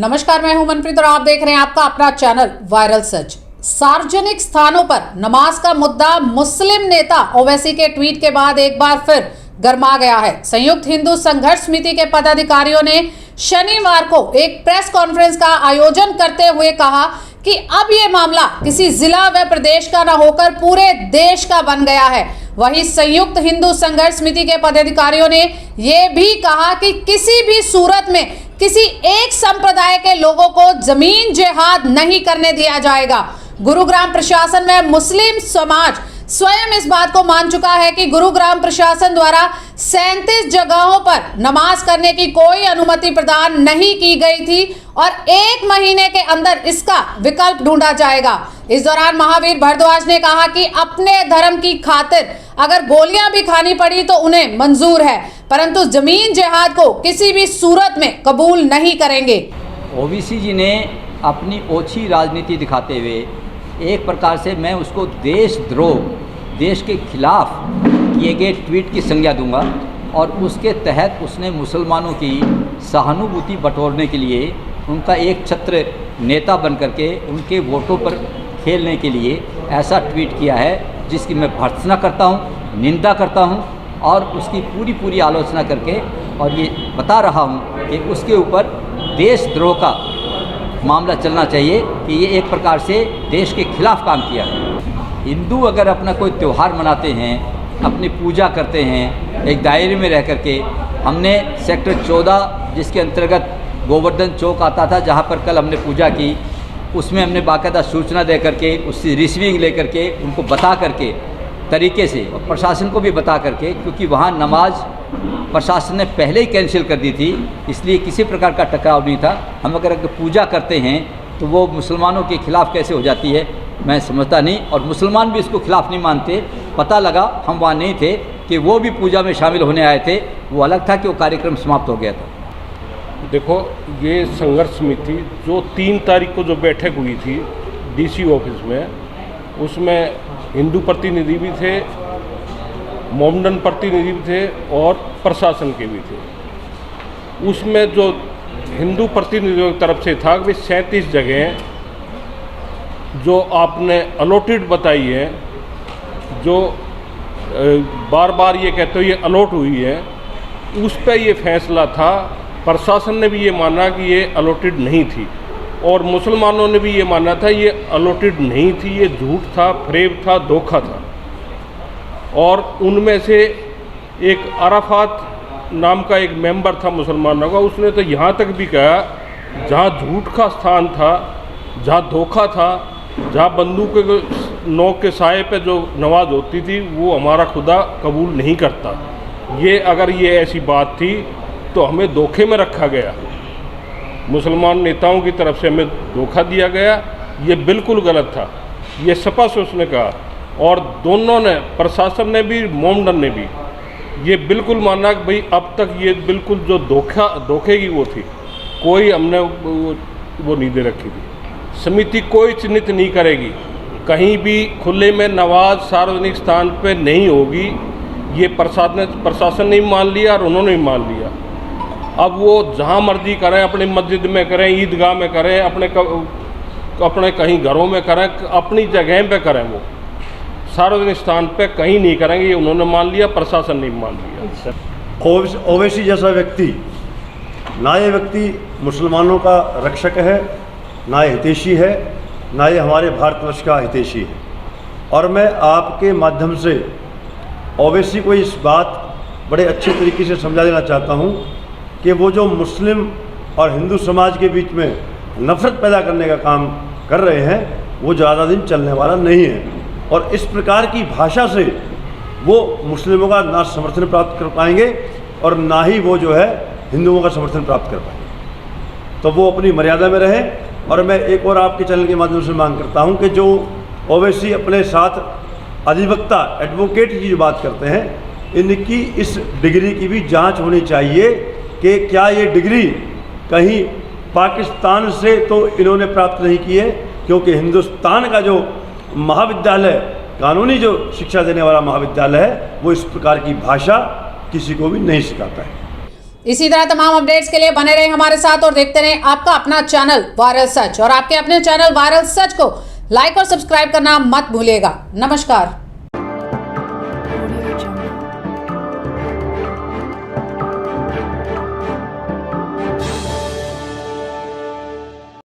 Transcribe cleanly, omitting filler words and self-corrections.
नमस्कार, मैं हूं मनप्रीत और आप देख रहे हैं आपका अपना चैनल वायरल सच। सार्वजनिक स्थानों पर नमाज का मुद्दा मुस्लिम नेता ओवैसी के ट्वीट के बाद एक बार फिर गर्मा गया है। संयुक्त हिंदू संघर्ष समिति के पदाधिकारियों ने शनिवार को एक प्रेस कॉन्फ्रेंस का आयोजन करते हुए कहा कि अब ये मामला किसी जिला व प्रदेश का न होकर पूरे देश का बन गया है। वहीं संयुक्त हिंदू संघर्ष समिति के पदाधिकारियों ने ये भी कहा कि किसी भी सूरत में किसी एक संप्रदाय के लोगों को जमीन जिहाद नहीं करने दिया जाएगा। गुरुग्राम प्रशासन में मुस्लिम समाज स्वयं इस बात को मान चुका है कि गुरुग्राम प्रशासन द्वारा 37 जगहों पर नमाज करने की कोई अनुमति प्रदान नहीं की गई थी और 1 महीने के अंदर इसका विकल्प ढूंढा जाएगा। इस दौरान महावीर भारद्वाज ने कहा कि अपने धर्म की खातिर अगर गोलियां भी खानी पड़ी तो उन्हें मंजूर है, परंतु जमीन जिहाद को किसी भी सूरत में कबूल नहीं करेंगे। ओवैसी जी ने अपनी ओछी राजनीति दिखाते हुए एक प्रकार से मैं उसको देशद्रोह, देश के खिलाफ किए गए ट्वीट की संज्ञा दूंगा और उसके तहत उसने मुसलमानों की सहानुभूति बटोरने के लिए उनका एक छत्र नेता बन करके उनके वोटों पर खेलने के लिए ऐसा ट्वीट किया है, जिसकी मैं भर्त्सना करता हूं, निंदा करता हूं और उसकी पूरी आलोचना करके और ये बता रहा हूं कि उसके ऊपर देशद्रोह का मामला चलना चाहिए कि ये एक प्रकार से देश के खिलाफ काम किया है। हिंदू अगर अपना कोई त्यौहार मनाते हैं, अपनी पूजा करते हैं एक दायरे में रह करके, हमने सेक्टर 14 जिसके अंतर्गत गोवर्धन चौक आता था जहाँ पर कल हमने पूजा की, उसमें हमने बाकायदा सूचना दे करके उसकी रिसीविंग ले करके उनको बता करके तरीके से और प्रशासन को भी बता करके, क्योंकि वहाँ नमाज प्रशासन ने पहले ही कैंसिल कर दी थी, इसलिए किसी प्रकार का टकराव नहीं था। हम अगर पूजा करते हैं तो वो मुसलमानों के खिलाफ कैसे हो जाती है मैं समझता नहीं, और मुसलमान भी इसको खिलाफ नहीं मानते। पता लगा हम वहाँ नहीं थे कि वो भी पूजा में शामिल होने आए थे, वो अलग था कि वो कार्यक्रम समाप्त हो गया था। देखो, ये संघर्ष समिति जो 3 तारीख को जो बैठक हुई थी डीसी ऑफिस में, उसमें हिंदू प्रतिनिधि भी थे, मोमडन प्रतिनिधि भी थे और प्रशासन के भी थे। उसमें जो हिंदू प्रतिनिधियों की तरफ से था कि 37 जगह जो आपने अलॉटेड बताई है, जो बार बार ये कहते हो ये अलॉट हुई है, उस पर ये फैसला था। प्रशासन ने भी ये माना कि ये अलॉटेड नहीं थी और मुसलमानों ने भी ये माना था ये अलॉटेड नहीं थी, ये झूठ था, फ्रेब था, धोखा था। और उनमें से एक अराफात नाम का एक मेंबर था मुसलमानों का, उसने तो यहाँ तक भी कहा जहाँ झूठ का स्थान था, जहाँ धोखा था, जहाँ बंदूक के नोक के साए पे जो नमाज होती थी वो हमारा खुदा कबूल नहीं करता। ये अगर ये ऐसी बात थी तो हमें धोखे में रखा गया, मुसलमान नेताओं की तरफ से हमें धोखा दिया गया। ये बिल्कुल गलत था, ये स्पष्ट उसने कहा। और दोनों ने, प्रशासन ने भी मोमडन ने भी, ये बिल्कुल माना कि भाई अब तक ये बिल्कुल जो धोखे की वो थी, कोई हमने वो नहीं दे रखी थी। समिति कोई चिन्हित नहीं करेगी, कहीं भी खुले में नमाज सार्वजनिक स्थान पे नहीं होगी। ये प्रशासन ने मान लिया और उन्होंने भी मान लिया। अब वो जहाँ मर्जी करें, अपनी मस्जिद में करें, ईदगाह में करें, अपने कहीं घरों में करें, अपनी जगह पे करें, वो सार्वजनिक स्थान पे कहीं नहीं करेंगे। ये उन्होंने मान लिया, प्रशासन ने मान लिया। ओवैसी जैसा व्यक्ति, ना ये व्यक्ति मुसलमानों का रक्षक है, ना ये हितैषी है, ना ये हमारे भारतवर्ष का हितैषी है। और मैं आपके माध्यम से ओवैसी को इस बात बड़े अच्छे तरीके से समझा देना चाहता हूँ कि वो जो मुस्लिम और हिंदू समाज के बीच में नफरत पैदा करने का काम कर रहे हैं, वो ज़्यादा दिन चलने वाला नहीं है। और इस प्रकार की भाषा से वो मुस्लिमों का ना समर्थन प्राप्त कर पाएंगे और ना ही वो जो है हिंदुओं का समर्थन प्राप्त कर पाएंगे। तो वो अपनी मर्यादा में रहें। और मैं एक और आपके चैनल के माध्यम से मांग करता हूं कि जो ओवैसी अपने साथ अधिवक्ता, एडवोकेट की जो बात करते हैं, इनकी इस डिग्री की भी जांच होनी चाहिए कि क्या ये डिग्री कहीं पाकिस्तान से तो इन्होंने प्राप्त नहीं की है, क्योंकि हिंदुस्तान का जो महाविद्यालय, कानूनी जो शिक्षा देने वाला महाविद्यालय है, वो इस प्रकार की भाषा किसी को भी नहीं सिखाता है। इसी तरह तमाम अपडेट्स के लिए बने रहे हमारे साथ और देखते रहे आपका अपना चैनल वायरल सच। और आपके अपने चैनल वायरल सच को लाइक और सब्सक्राइब करना मत भूलिएगा। नमस्कार।